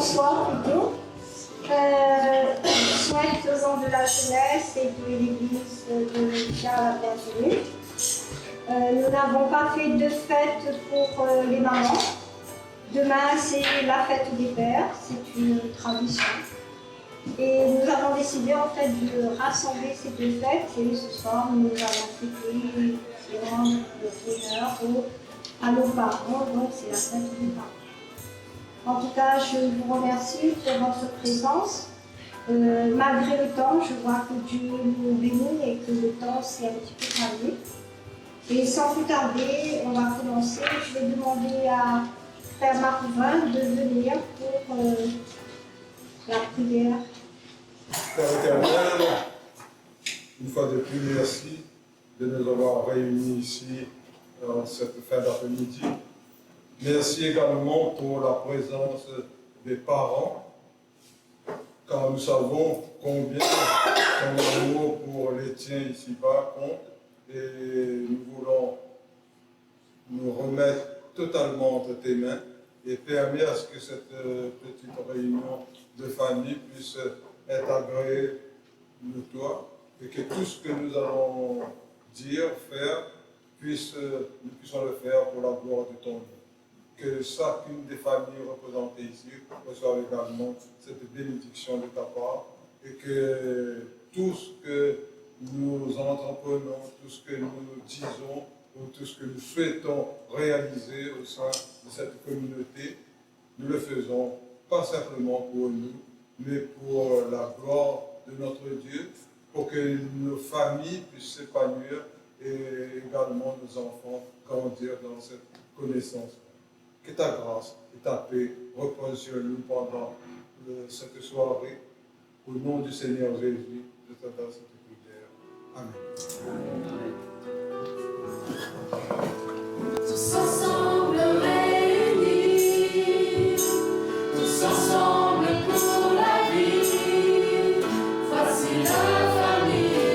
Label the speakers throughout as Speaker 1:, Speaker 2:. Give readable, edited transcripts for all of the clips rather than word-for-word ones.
Speaker 1: bonsoir plutôt. Je souhaite aux gens de la jeunesse et de l'église de Pierre la bienvenue. Nous n'avons pas fait de fête pour les mamans. Demain, c'est la fête des pères, c'est une tradition. Et nous avons décidé en fait de rassembler ces deux fêtes et ce soir nous allons fêter et rendre le bonheur à nos parents, donc c'est la fête des parents. En tout cas, je vous remercie pour votre présence. Malgré le temps, je vois que Dieu nous bénit et que le temps s'est un petit peu calmé. Et sans plus tarder, on va commencer. Je vais demander à Frère Marvin de venir pour la prière.
Speaker 2: Père éternel, une fois de plus, merci de nous avoir réunis ici en cette fin d'après-midi. Merci également pour la présence des parents, car nous savons combien ton amour pour les tiens ici-bas compte et nous voulons nous remettre totalement entre tes mains et permettre à ce que cette petite réunion de famille puisse être agréée de toi et que tout ce que nous allons dire, faire, nous puissions le faire pour la gloire de ton nom. Que chacune des familles représentées ici reçoive également cette bénédiction de ta part et que tout ce que nous entreprenons, tout ce que nous disons ou tout ce que nous souhaitons réaliser au sein de cette communauté, nous le faisons pas simplement pour nous, mais pour la gloire de notre Dieu, pour que nos familles puissent s'épanouir et également nos enfants grandir dans cette connaissance. Que ta grâce et ta paix reposent sur nous pendant cette soirée. Au nom du Seigneur Jésus, je t'adresse cette prière. Amen.
Speaker 3: Tous ensemble réunis, tous ensemble pour la vie. Voici la famille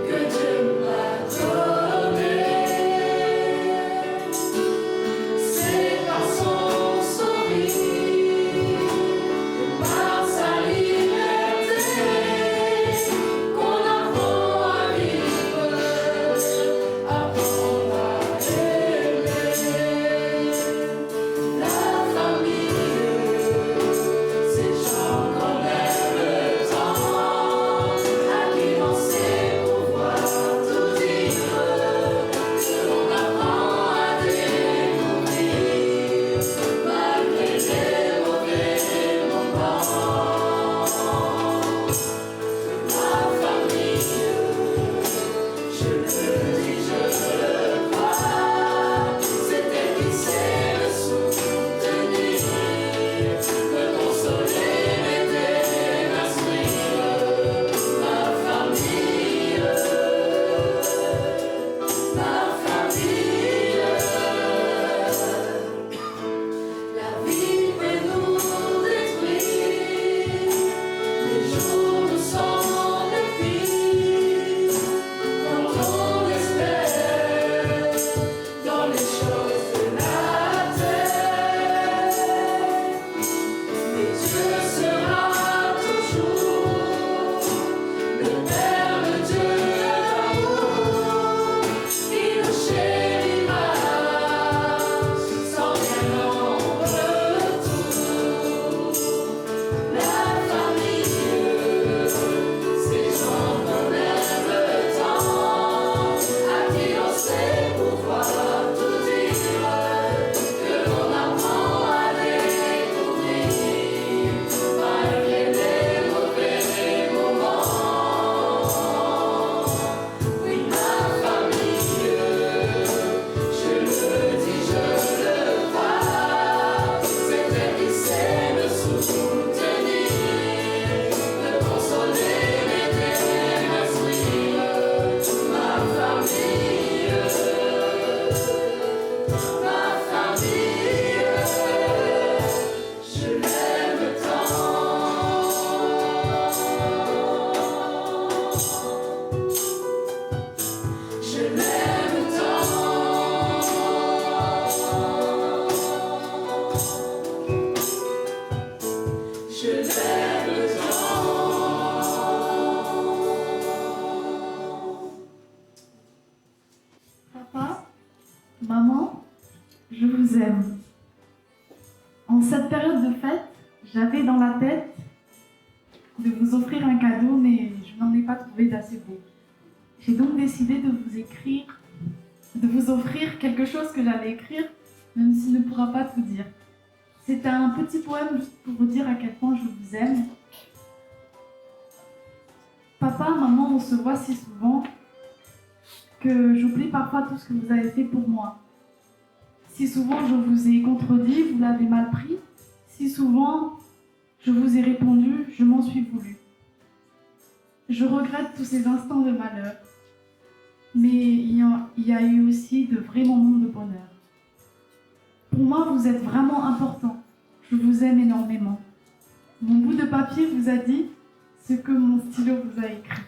Speaker 3: que Dieu m'a donnée. C'est par son sourire, par sa liberté, qu'on apprend à vivre, apprendre à aimer. La famille, ces gens qu'on aime le temps, à qui l'on sait pouvoir tout dire, que l'on apprend à découvrir, malgré les mauvais moments. La famille, je le dis, je le crois, c'est elle qui sait me soutenir, me consoler, m'aider, m'instruire. Ma famille, la vie peut nous détruire, les jours nous semblent pires, quand on espère dans les choses de la terre. Mais Dieu sera toujours le Père, le Dieu d'amour, qui nous chérira sans rien en retour. La famille, ces gens qu'on aime le temps, à qui l'on sait pouvoir tout dire, que l'on apprend à découvrir, malgré les mauvais moments. Oui, ma famille, je le dis, je le crois, c'est elle qui sait me soutenir, me consoler, m'aider, m'instruire. Ma famille,
Speaker 4: Maman, je vous aime. En cette période de fête, j'avais dans la tête de vous offrir un cadeau, mais je n'en ai pas trouvé d'assez beau. J'ai donc décidé de vous écrire, de vous offrir quelque chose que j'allais écrire, même s'il ne pourra pas tout dire. C'est un petit poème juste pour vous dire à quel point je vous aime. Papa, maman, on se voit si souvent que j'oublie parfois tout ce que vous avez fait pour moi. Si souvent je vous ai contredit, vous l'avez mal pris. Si souvent je vous ai répondu, je m'en suis voulu. Je regrette tous ces instants de malheur. Mais il y a eu aussi de vrais moments de bonheur. Pour moi, vous êtes vraiment important. Je vous aime énormément. Mon bout de papier vous a dit ce que mon stylo vous a écrit.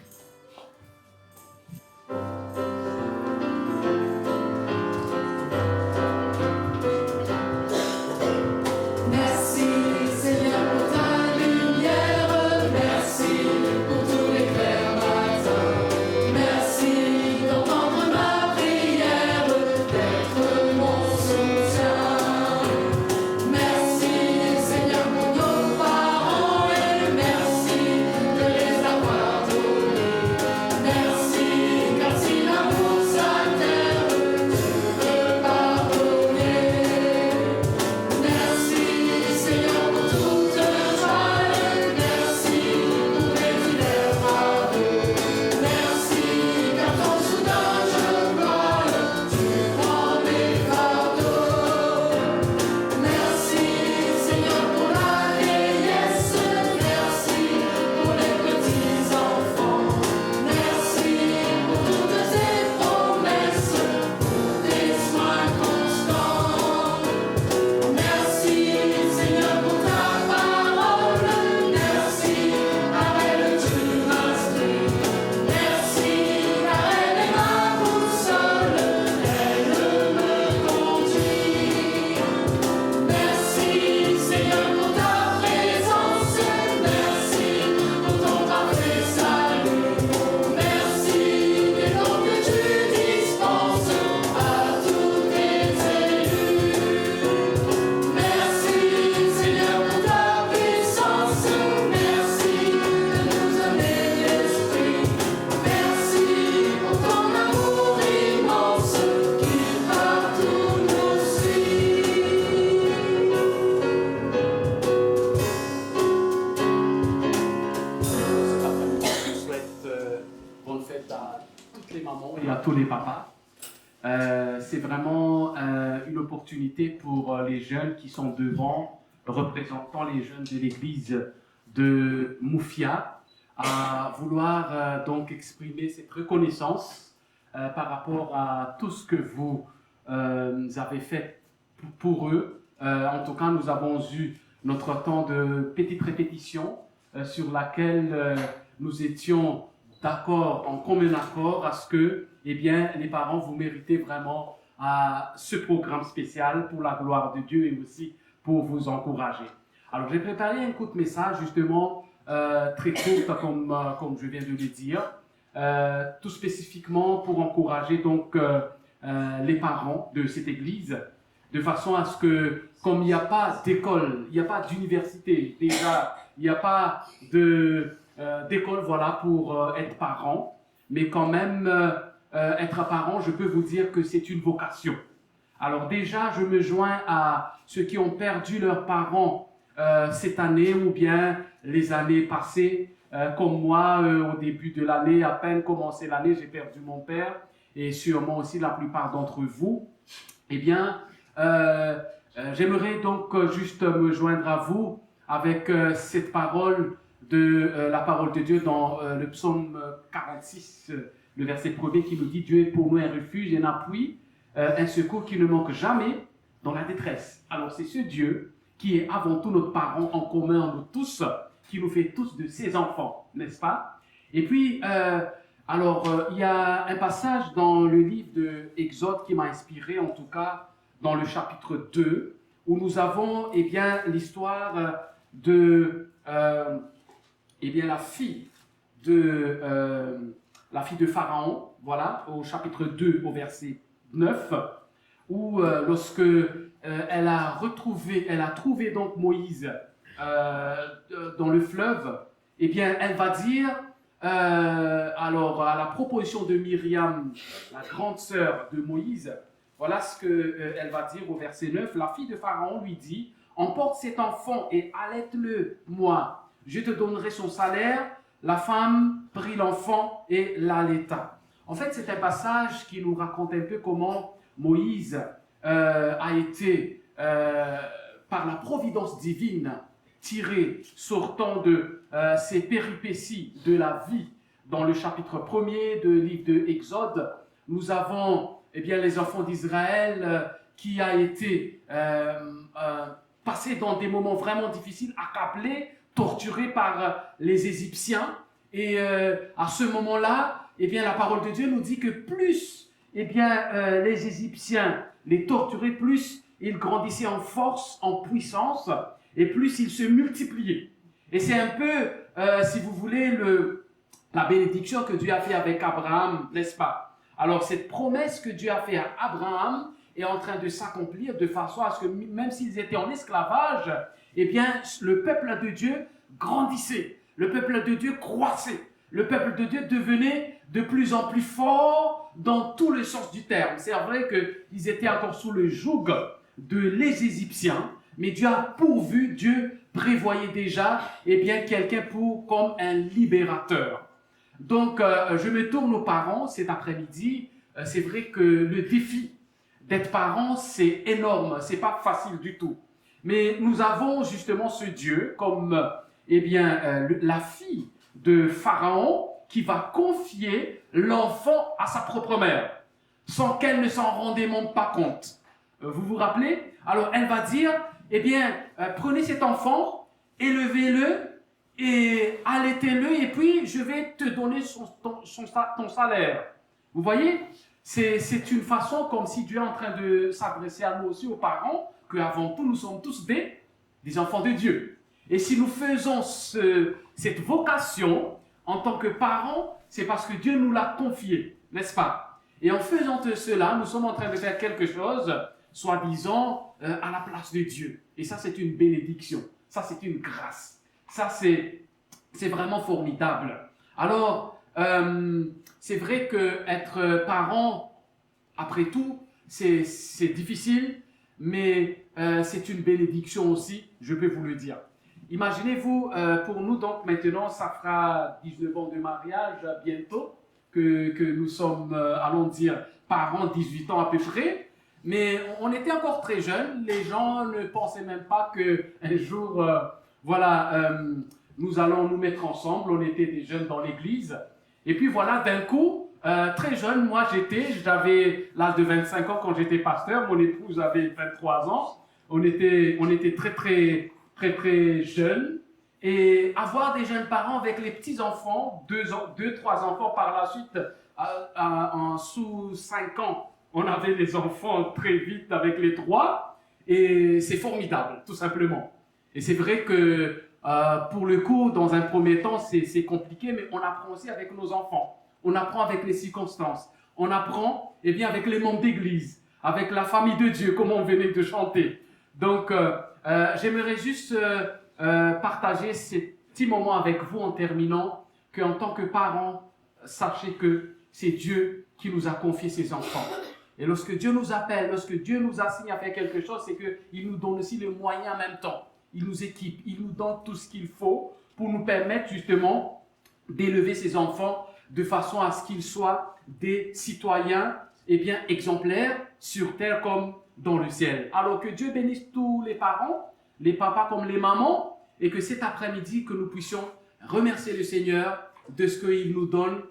Speaker 3: Merci Seigneur pour ta lumière, merci pour tous les clairs matins, merci d'entendre ma prière, d'être mon soutien. Merci Seigneur pour nos parents et merci de les avoir donnés. Merci car si l'amour s'altère, tu peux pardonner. Merci Seigneur pour toute joie, merci pour mes divers fardeaux. Merci car ton soudain je vole, tu prends mes fardeaux. Merci Seigneur pour la vieillesse, merci pour les petits enfants. Merci pour toutes tes promesses, pour tes soins constants. Merci Seigneur pour ta parole, merci car elle tu m'instruis. Merci car elle est ma boussole, elle me conduit. Merci Seigneur pour ta présence, merci pour ton parfait salut. Merci des dons que tu dispenses à tous tes élus. Merci Seigneur pour ta puissance, merci de nous donner l'esprit. Merci pour ton amour immense qui partout nous suit.
Speaker 5: Cet après-midi, je souhaite bonne fête à toutes les mamans et à tous les papas. C'est vraiment une opportunité pour les jeunes qui sont devant, représentant les jeunes de l'église de Moufia, à vouloir donc exprimer cette reconnaissance par rapport à tout ce que vous avez fait pour eux. En tout cas, nous avons eu notre temps de petite répétition sur laquelle nous étions d'accord, en commun accord, à ce que, eh bien, les parents, vous méritez vraiment ce programme spécial pour la gloire de Dieu et aussi pour vous encourager. Alors, j'ai préparé un court message, justement, très court, comme je viens de le dire, tout spécifiquement pour encourager donc les parents de cette église, de façon à ce que, comme il n'y a pas d'école, il n'y a pas d'université, déjà, il n'y a pas d'école, voilà, pour être parent, mais quand même, être parent, je peux vous dire que c'est une vocation. Alors déjà, je me joins à ceux qui ont perdu leurs parents cette année ou bien les années passées, comme moi, au début de l'année, à peine commencé l'année, j'ai perdu mon père, et sûrement aussi la plupart d'entre vous. Eh bien, j'aimerais donc juste me joindre à vous avec cette parole de la parole de Dieu dans le psaume 46, le verset 1er qui nous dit « Dieu est pour nous un refuge et un appui, un secours qui ne manque jamais dans la détresse. » Alors c'est ce Dieu qui est avant tout notre parent en commun, nous tous, qui nous fait tous de ses enfants, n'est-ce pas? Et puis, il y a un passage dans le livre de Exode qui m'a inspiré, en tout cas dans le chapitre 2, où nous avons l'histoire de la fille de Pharaon, voilà, au chapitre 2, au verset 9, où lorsque elle a trouvé donc Moïse dans le fleuve, eh bien, elle va dire, alors à la proposition de Myriam, la grande sœur de Moïse, voilà ce qu'elle va dire au verset 9. La fille de Pharaon lui dit, emporte cet enfant et allaite-le, moi. Je te donnerai son salaire. La femme prit l'enfant et l'allaita. En fait, c'est un passage qui nous raconte un peu comment Moïse a été, par la providence divine, tiré, sortant de ces péripéties de la vie. Dans le chapitre 1er du livre de Exode, nous avons les enfants d'Israël qui a été passé dans des moments vraiment difficiles, accablés, torturés par les Égyptiens. Et à ce moment-là, la parole de Dieu nous dit que plus les Égyptiens les torturaient, plus ils grandissaient en force, en puissance, et plus ils se multipliaient. Et c'est un peu, si vous voulez, la bénédiction que Dieu a fait avec Abraham, n'est-ce pas? Alors cette promesse que Dieu a fait à Abraham est en train de s'accomplir de façon à ce que même s'ils étaient en esclavage, le peuple de Dieu grandissait, le peuple de Dieu croissait, le peuple de Dieu devenait de plus en plus fort dans tout le sens du terme. C'est vrai qu'ils étaient encore sous le joug des Égyptiens, mais Dieu a pourvu, Dieu prévoyait déjà quelqu'un comme un libérateur. Donc, je me tourne aux parents cet après-midi. C'est vrai que le défi d'être parent, c'est énorme, c'est pas facile du tout. Mais nous avons justement ce Dieu comme la fille de Pharaon qui va confier l'enfant à sa propre mère, sans qu'elle ne s'en rendait même pas compte. Vous vous rappelez? Alors, elle va dire, prenez cet enfant, élevez-le, et allaitez-le, et puis je vais te donner ton salaire. Vous voyez, c'est une façon comme si Dieu est en train de s'adresser à nous aussi, aux parents, qu'avant tout, nous sommes tous des enfants de Dieu. Et si nous faisons cette vocation en tant que parents, c'est parce que Dieu nous l'a confié, n'est-ce pas? Et en faisant cela, nous sommes en train de faire quelque chose, soi-disant, à la place de Dieu. Et ça, c'est une bénédiction. Ça, c'est une grâce. Ça, c'est vraiment formidable. Alors, c'est vrai qu'être parent, après tout, c'est difficile, mais c'est une bénédiction aussi, je peux vous le dire. Imaginez-vous, pour nous, donc maintenant, ça fera 19 ans de mariage bientôt, que nous sommes, allons dire, parents, 18 ans à peu près. Mais on était encore très jeunes, les gens ne pensaient même pas qu'un jour, nous allons nous mettre ensemble. On était des jeunes dans l'église. Et puis voilà, d'un coup, très jeune, moi j'avais l'âge de 25 ans quand j'étais pasteur, mon épouse avait 23 ans. On était très jeunes. Et avoir des jeunes parents avec les petits-enfants, 2-3 enfants par la suite, sous 5 ans, on avait les enfants très vite avec les 3. Et c'est formidable, tout simplement. Et c'est vrai que pour le coup, dans un premier temps, c'est compliqué, mais on apprend aussi avec nos enfants. On apprend avec les circonstances. On apprend avec les membres d'église, avec la famille de Dieu, comme on venait de chanter. Donc, j'aimerais juste partager ces petits moments avec vous en terminant, qu'en tant que parents, sachez que c'est Dieu qui nous a confié ses enfants. Et lorsque Dieu nous appelle, lorsque Dieu nous assigne à faire quelque chose, c'est qu'il nous donne aussi les moyens en même temps. Il nous équipe, il nous donne tout ce qu'il faut pour nous permettre justement d'élever ces enfants de façon à ce qu'ils soient des citoyens exemplaires sur terre comme dans le ciel. Alors que Dieu bénisse tous les parents, les papas comme les mamans, et que cet après-midi, que nous puissions remercier le Seigneur de ce qu'il nous donne,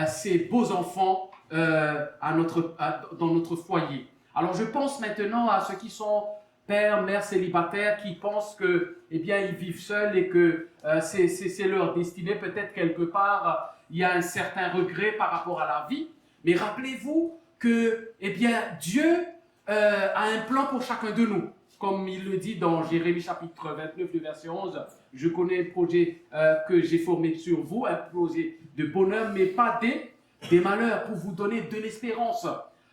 Speaker 5: ces beaux enfants dans notre foyer. Alors je pense maintenant à ceux qui sont pères, mères célibataires, qui pensent que, ils vivent seuls et que c'est leur destinée. Peut-être quelque part, il y a un certain regret par rapport à la vie. Mais rappelez-vous que, Dieu a un plan pour chacun de nous. Comme il le dit dans Jérémie chapitre 29, le verset 11, « Je connais le projet que j'ai formé sur vous, un projet de bonheur, mais pas des malheurs, pour vous donner de l'espérance. »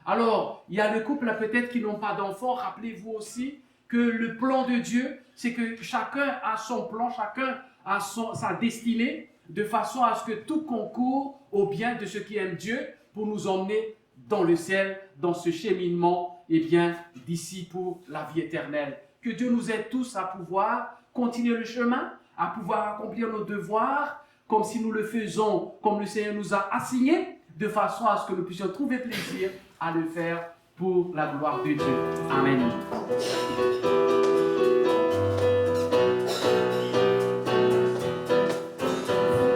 Speaker 5: Alors, il y a le couple peut-être qui n'ont pas d'enfants. Rappelez-vous aussi que le plan de Dieu, c'est que chacun a son plan, chacun a sa destinée, de façon à ce que tout concourt au bien de ceux qui aiment Dieu pour nous emmener dans le ciel, dans ce cheminement, et bien, d'ici pour la vie éternelle. Que Dieu nous aide tous à pouvoir continuer le chemin, à pouvoir accomplir nos devoirs, comme si nous le faisons, comme le Seigneur nous a assigné, de façon à ce que nous puissions trouver plaisir à le faire pour la gloire de Dieu. Amen.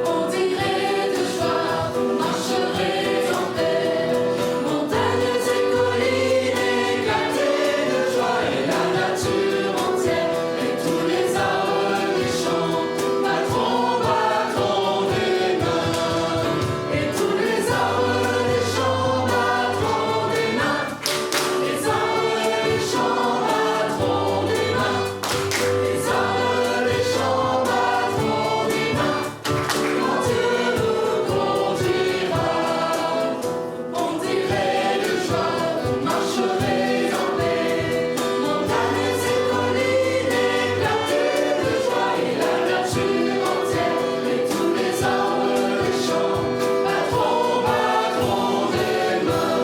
Speaker 3: On dirait de joie, vous marcherez en paix. Montagnes et collines éclatées de joie, et la nature entière, et tous les arbres des champs battront des mains. Et tous les arbres des champs battront des mains. Les arbres des champs battront des mains. Les arbres des champs battront des mains. Quand Dieu nous conduira, on dirait de joie, vous marcherez en paix. Montagnes et collines éclatées de joie, et la nature entière, et tous les arbres des champs battront des mains.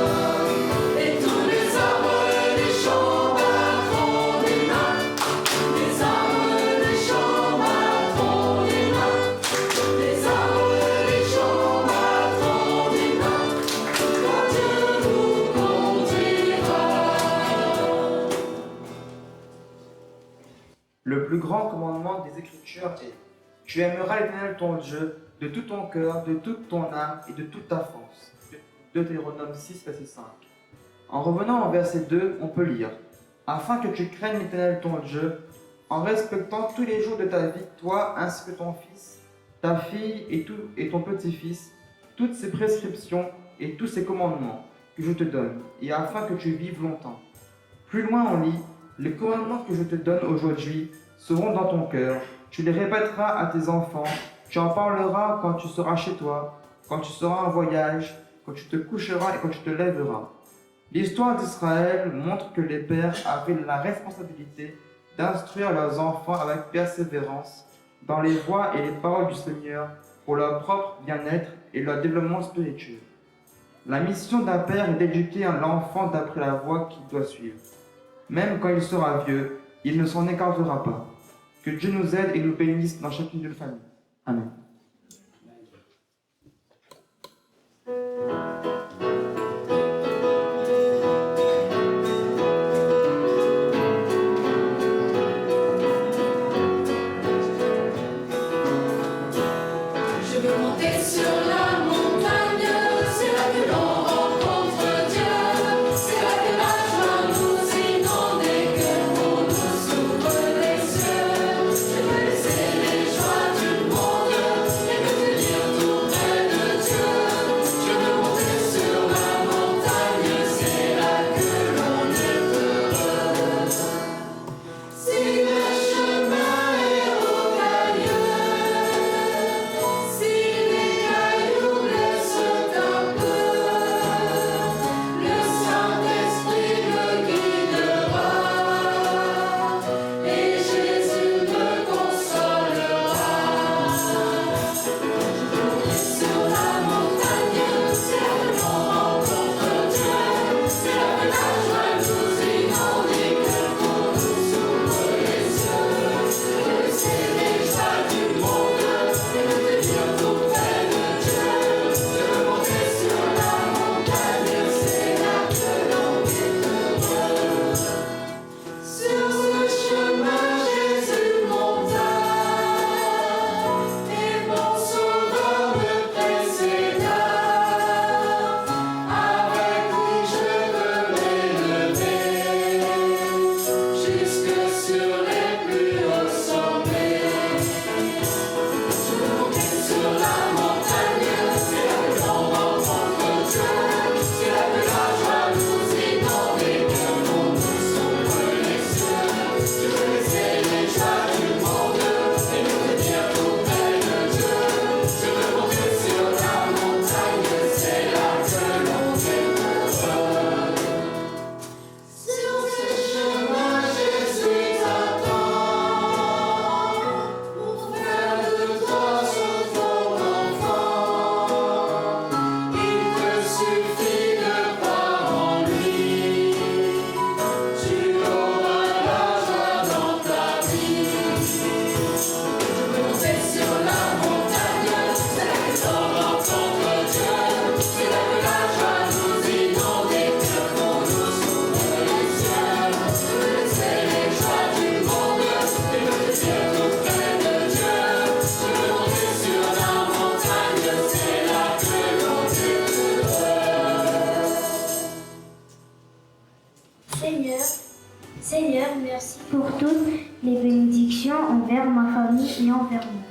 Speaker 3: Et tous les arbres des champs battront des mains. Les arbres des champs battront des mains. Les arbres des champs battront des mains. Quand Dieu nous conduira.
Speaker 6: Le plus grand commandement des Écritures est: tu aimeras l'Éternel ton Dieu de tout ton cœur, de toute ton âme et de toute ta force. Deutéronome 6, verset 5. En revenant au verset 2, on peut lire: afin que tu craignes l'Éternel ton Dieu, en respectant tous les jours de ta vie, toi ainsi que ton fils, ta fille et ton petit-fils, toutes ces prescriptions et tous ces commandements que je te donne, et afin que tu vives longtemps. Plus loin on lit: les commandements que je te donne aujourd'hui seront dans ton cœur, tu les répéteras à tes enfants, tu en parleras quand tu seras chez toi, quand tu seras en voyage, quand tu te coucheras et quand tu te lèveras. L'histoire d'Israël montre que les pères avaient la responsabilité d'instruire leurs enfants avec persévérance dans les voies et les paroles du Seigneur pour leur propre bien-être et leur développement spirituel. La mission d'un père est d'éduquer l'enfant d'après la voie qu'il doit suivre. Même quand il sera vieux, il ne s'en écartera pas. Que Dieu nous aide et nous bénisse dans chacune de nos familles. Amen.
Speaker 3: Je veux monter sur la montagne, c'est là que l'on rencontre Dieu. C'est là que la joie nous inonde et que l'on nous s'ouvre les yeux. Je veux laisser les joies du monde
Speaker 7: Seigneur, merci pour toutes les bénédictions envers ma famille et envers moi.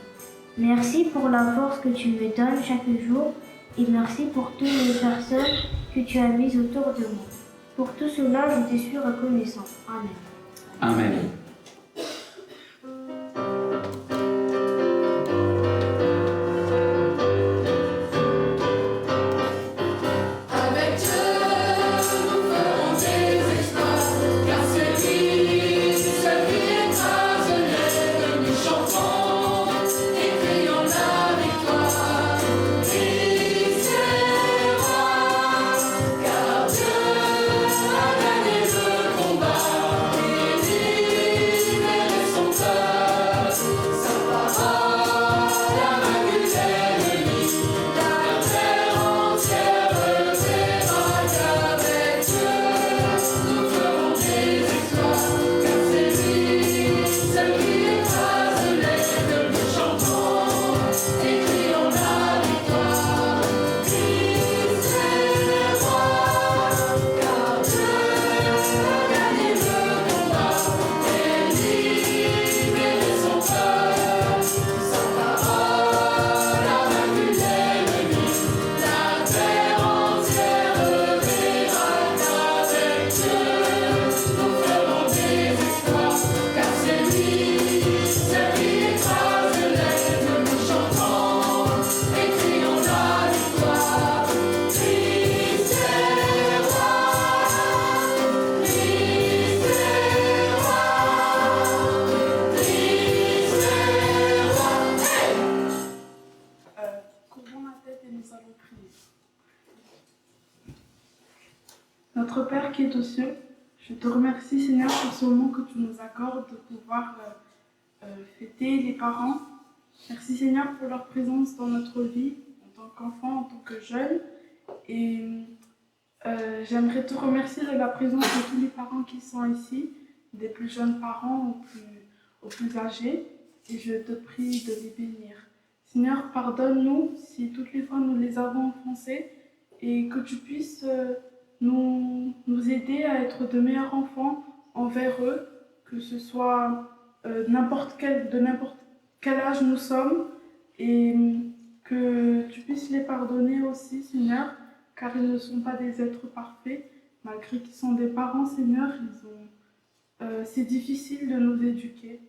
Speaker 7: Merci pour la force que tu me donnes chaque jour et merci pour toutes les personnes que tu as mises autour de moi. Pour tout cela, je te suis reconnaissant. Amen.
Speaker 5: Amen.
Speaker 3: Avec Dieu, nous ferons des exploits, car c'est lui, celui écrase les nous chantons et crions la victoire. Christ est roi, car Dieu a gagné le combat et libéré son peuple. Sa parole a vaincu l'ennemi, la terre entière verra qu'avec Dieu nous ferons des exploits, car c'est lui, celui écrase les nous chantons et crions la victoire. Christ est roi, car Dieu a gagné le combat et libéré son peuple. Sa parole a vaincu l'ennemi, la terre entière verra qu'avec Dieu nous ferons des exploits, car c'est lui, celui écrase l'aigle, nous chantons et crions la victoire. Christ est roi, Christ est roi, Christ est roi. Hey!
Speaker 4: Couvrons la tête et nous allons prier. Notre Père qui est aux cieux, je te remercie Seigneur pour ce moment que tu nous accordes de pouvoir fêter les parents. Merci Seigneur pour leur présence dans notre vie en tant qu'enfant, en tant que jeune. Et j'aimerais te remercier de la présence de tous les parents qui sont ici, des plus jeunes parents aux plus âgés. Et je te prie de les bénir. Seigneur, pardonne-nous si toutes les fois nous les avons offensés et que tu puisses nous aider à être de meilleurs enfants envers eux, que ce soit de n'importe quel âge nous sommes, et que tu puisses les pardonner aussi, Seigneur, car ils ne sont pas des êtres parfaits, malgré qu'ils sont des parents, Seigneur, c'est difficile de nous éduquer.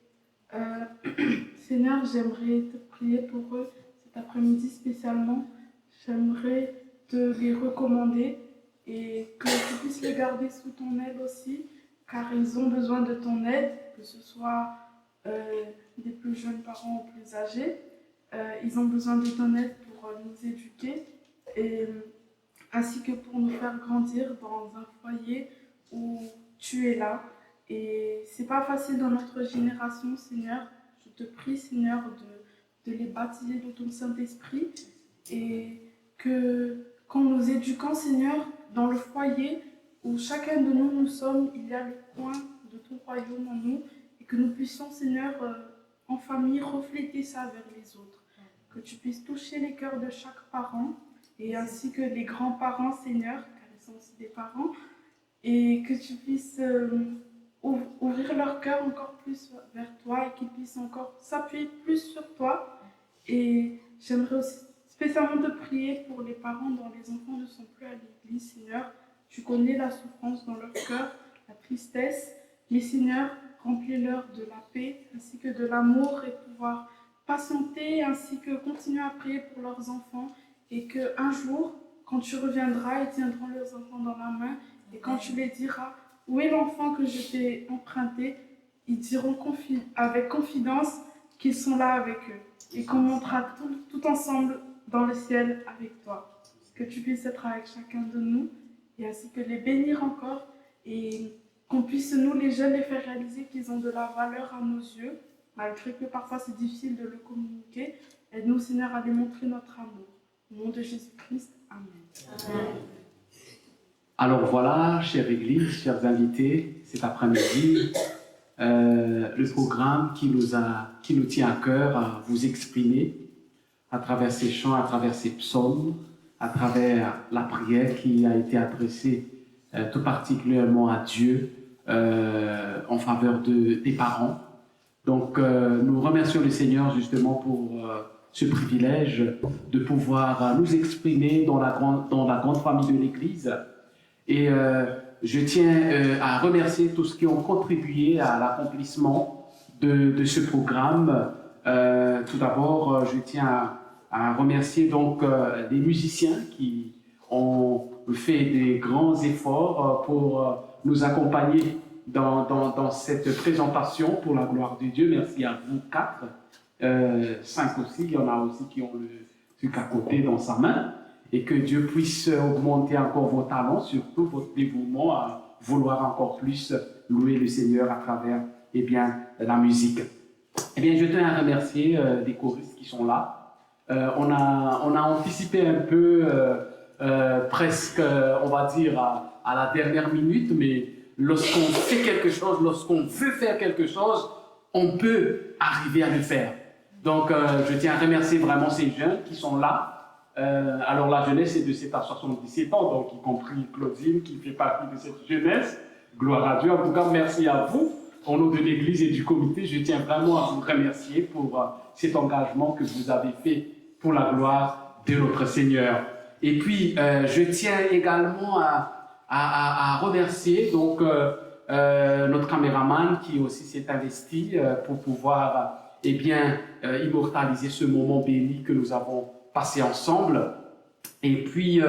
Speaker 4: Seigneur, j'aimerais te prier pour eux cet après-midi spécialement. J'aimerais te les recommander et que tu puisses les garder sous ton aile aussi, car ils ont besoin de ton aide, que ce soit des plus jeunes parents ou plus âgés. Ils ont besoin de ton aide pour nous éduquer, ainsi que pour nous faire grandir dans un foyer où tu es là. Et c'est pas facile dans notre génération, Seigneur. Je te prie, Seigneur, de les baptiser de ton Saint-Esprit et qu'en nous éduquant, Seigneur, dans le foyer où chacun de nous sommes, il y a le coin de ton royaume en nous et que nous puissions, Seigneur, en famille, refléter ça vers les autres. Que tu puisses toucher les cœurs de chaque parent et ainsi que les grands-parents, Seigneur, car ils sont aussi des parents, et que tu puisses ouvrir leur cœur encore plus vers toi et qu'ils puissent encore s'appuyer plus sur toi. Et j'aimerais aussi spécialement te prier pour les parents dont les enfants ne sont plus à l'église, Seigneur. Tu connais la souffrance dans leur cœur, la tristesse, mais Seigneur, remplis-leur de la paix ainsi que de l'amour et pouvoir patienter ainsi que continuer à prier pour leurs enfants et qu'un jour, quand tu reviendras, ils tiendront leurs enfants dans la main et quand tu les diras « Où est l'enfant que je t'ai emprunté ?» ils diront avec confidence qu'ils sont là avec eux et qu'on montera tout ensemble dans le ciel avec toi. Que tu puisses être avec chacun de nous et ainsi que les bénir encore et qu'on puisse, nous les jeunes, les faire réaliser qu'ils ont de la valeur à nos yeux, malgré que parfois c'est difficile de le communiquer. Aide-nous, Seigneur, à démontrer notre amour. Au nom de Jésus-Christ, Amen.
Speaker 7: Amen.
Speaker 5: Alors voilà, chère Église, chers invités, cet après-midi, le programme qui nous tient à cœur à vous exprimer à travers ces chants, à travers ces psaumes, à travers la prière qui a été adressée tout particulièrement à Dieu en faveur des parents. Donc, nous remercions le Seigneur justement pour ce privilège de pouvoir nous exprimer dans la grande famille de l'Église. Et je tiens à remercier tous ceux qui ont contribué à l'accomplissement de ce programme. Tout d'abord, je tiens à remercier donc les musiciens qui ont fait des grands efforts pour nous accompagner dans cette présentation pour la gloire de Dieu. Merci à vous 4, 5 aussi, il y en a aussi qui ont le truc à côté dans sa main. Et que Dieu puisse augmenter encore vos talents, surtout votre dévouement à vouloir encore plus louer le Seigneur à travers la musique. Eh bien, je tiens à remercier les choristes qui sont là. On a anticipé un peu, presque, on va dire, à la dernière minute, mais lorsqu'on fait quelque chose, lorsqu'on veut faire quelque chose, on peut arriver à le faire. Donc, je tiens à remercier vraiment ces jeunes qui sont là. Alors, la jeunesse est de 7 à 77 ans, donc y compris Claudine qui fait partie de cette jeunesse. Gloire à Dieu. En tout cas, merci à vous. Au nom de l'Église et du comité, je tiens vraiment à vous remercier pour cet engagement que vous avez fait pour la gloire de notre Seigneur. Et puis, je tiens également à remercier donc, notre caméraman qui aussi s'est investi pour pouvoir immortaliser ce moment béni que nous avons passé ensemble. Et puis,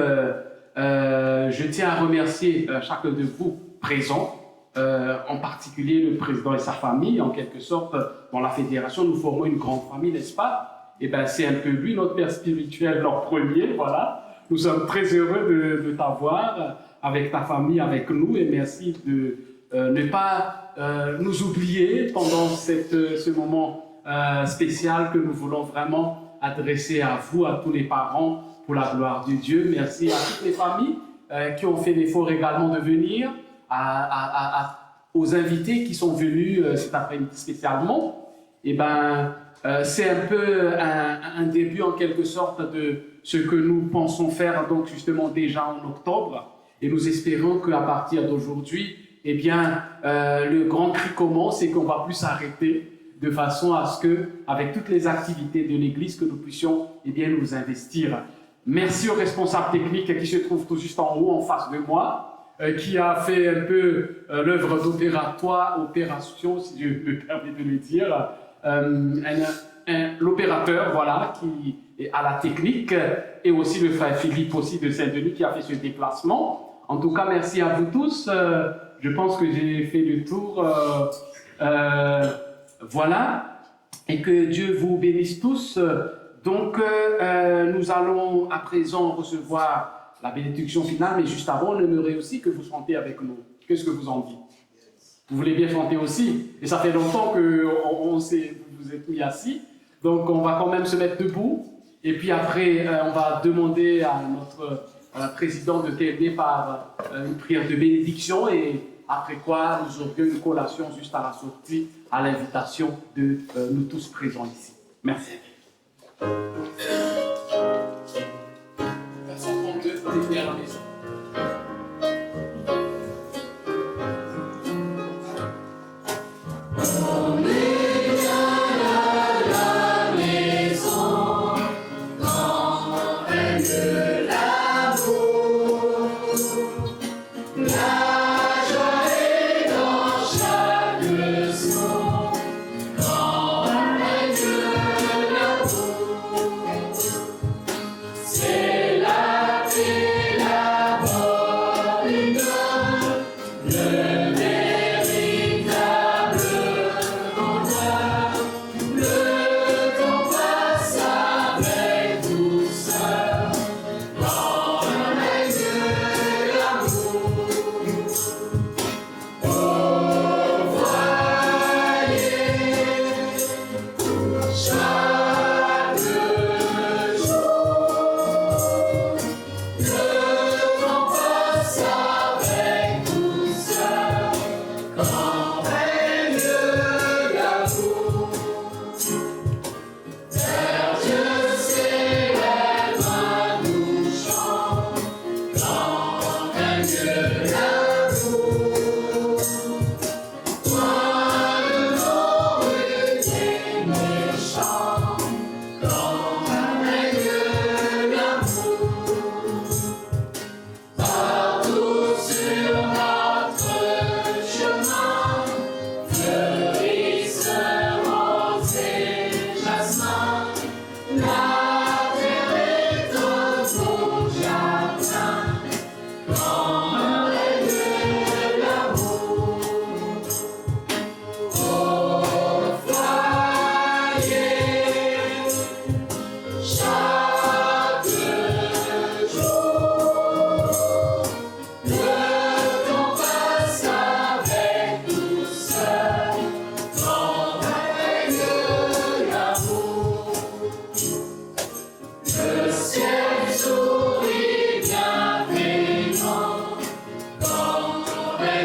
Speaker 5: je tiens à remercier chacun de vous présents, en particulier le président et sa famille. En quelque sorte, dans la fédération, nous formons une grande famille, n'est-ce pas? Et bien, c'est un peu lui, notre père spirituel, leur premier, voilà. Nous sommes très heureux de t'avoir avec ta famille, avec nous, et merci de ne pas nous oublier pendant ce moment spécial que nous voulons vraiment adresser à vous, à tous les parents, pour la gloire de Dieu. Merci à toutes les familles qui ont fait l'effort également de venir, aux invités qui sont venus cet après-midi spécialement. Et ben, c'est un peu un début en quelque sorte de ce que nous pensons faire donc justement déjà en octobre. Et nous espérons qu'à partir d'aujourd'hui, eh bien, le grand cri commence et qu'on va plus s'arrêter de façon à ce que, avec toutes les activités de l'Église, que nous puissions eh bien, nous investir. Merci aux responsables techniques qui se trouvent tout juste en haut, en face de moi, qui a fait un peu l'œuvre d'opération, si je me permets de le dire, l'opérateur, voilà, qui est à la technique, et aussi le frère Philippe aussi de Saint-Denis qui a fait ce déplacement. En tout cas, merci à vous tous. Je pense que j'ai fait le tour. Voilà, et que Dieu vous bénisse tous. Donc, nous allons à présent recevoir la bénédiction finale, mais juste avant, on aimerait aussi que vous chantez avec nous. Qu'est-ce que vous en dites? Vous voulez bien chanter aussi? Et ça fait longtemps que vous êtes mis assis, donc on va quand même se mettre debout. Et puis après, on va demander à notre président de terminer par une prière de bénédiction, et après quoi, nous aurons une collation juste à la sortie, à l'invitation de nous tous présents ici. Merci. Verset 32, vous êtes à la maison.
Speaker 3: On est bien à la maison, quand règne l'amour. La joie est dans chaque son, quand règne l'amour.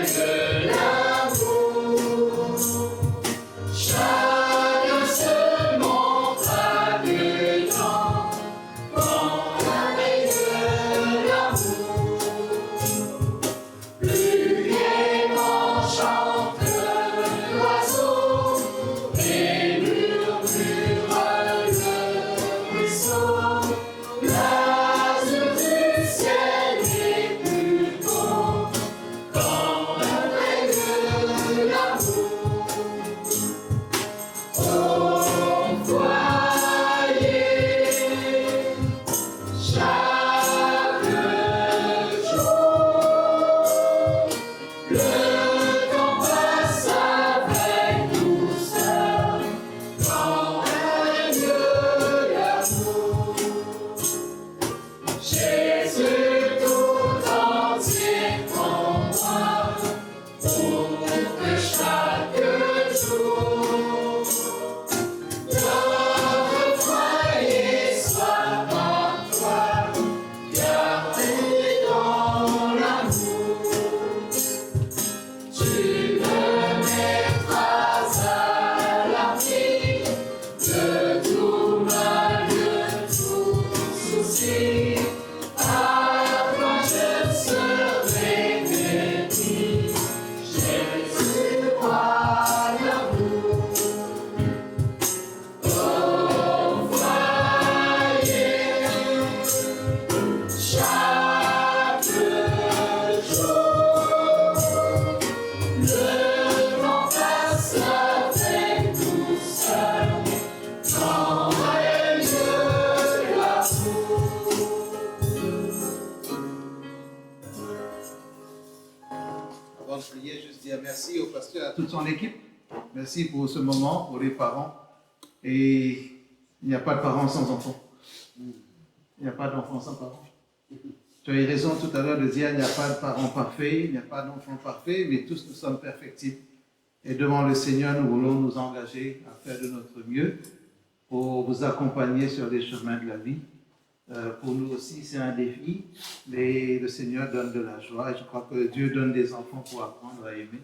Speaker 3: règne l'amour. Chacun se montre gagnant quand règne l'amour. Plus gaiement chante l'oiseau et murmure le ruisseau. L'azur du ciel est plus beau quand règne l'amour. Au foyer, chaque jour, le temps passe avec douceur quand règne l'amour. Jésus tout entier en moi pour que chaque jour notre foyer soit par toi gardé dans l'amour. Tu me mettras à l'abri de tout mal, de tout souci. À toi je serai béni, Jésus, roi d'amour. Au foyer, chaque jour, le temps passe avec douceur quand règne l'amour.
Speaker 8: Avant de prier, juste dire merci au pasteur et à toute son équipe. Merci pour ce moment, pour les parents. Et il n'y a pas de parents sans enfants. Il n'y a pas d'enfants sans parents. Tu as eu raison tout à l'heure de dire il n'y a pas de parents parfaits, il n'y a pas d'enfants parfaits, mais tous nous sommes perfectibles. Et devant le Seigneur, nous voulons nous engager à faire de notre mieux pour vous accompagner sur les chemins de la vie. Pour nous aussi, c'est un défi, mais le Seigneur donne de la joie. Et je crois que Dieu donne des enfants pour apprendre à aimer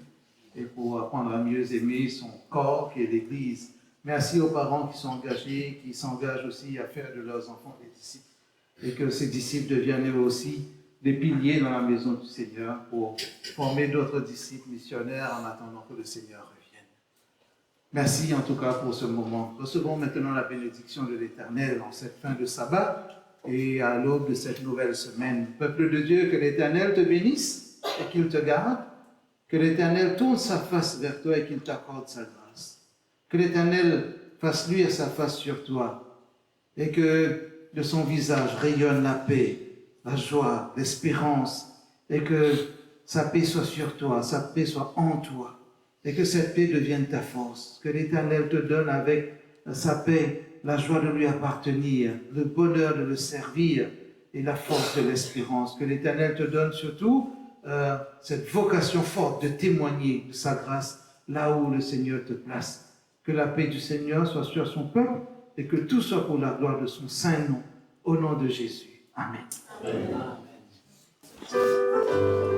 Speaker 8: et pour apprendre à mieux aimer son corps qui est l'Église. Merci aux parents qui sont engagés, qui s'engagent aussi à faire de leurs enfants des disciples et que ces disciples deviennent eux aussi des piliers dans la maison du Seigneur pour former d'autres disciples missionnaires en attendant que le Seigneur revienne. Merci en tout cas pour ce moment. Recevons maintenant la bénédiction de l'Éternel en cette fin de sabbat et à l'aube de cette nouvelle semaine. Peuple de Dieu, que l'Éternel te bénisse et qu'il te garde, que l'Éternel tourne sa face vers toi et qu'il t'accorde sa grâce, que l'Éternel fasse luire sa face sur toi et que de son visage rayonne la paix, la joie, l'espérance, et que sa paix soit sur toi, sa paix soit en toi, et que cette paix devienne ta force, que l'Éternel te donne avec sa paix la joie de lui appartenir, le bonheur de le servir et la force de l'espérance, que l'Éternel te donne surtout cette vocation forte de témoigner de sa grâce là où le Seigneur te place, que la paix du Seigneur soit sur son peuple et que tout soit pour la gloire de son saint nom, au nom de Jésus. Amen.
Speaker 3: Amen.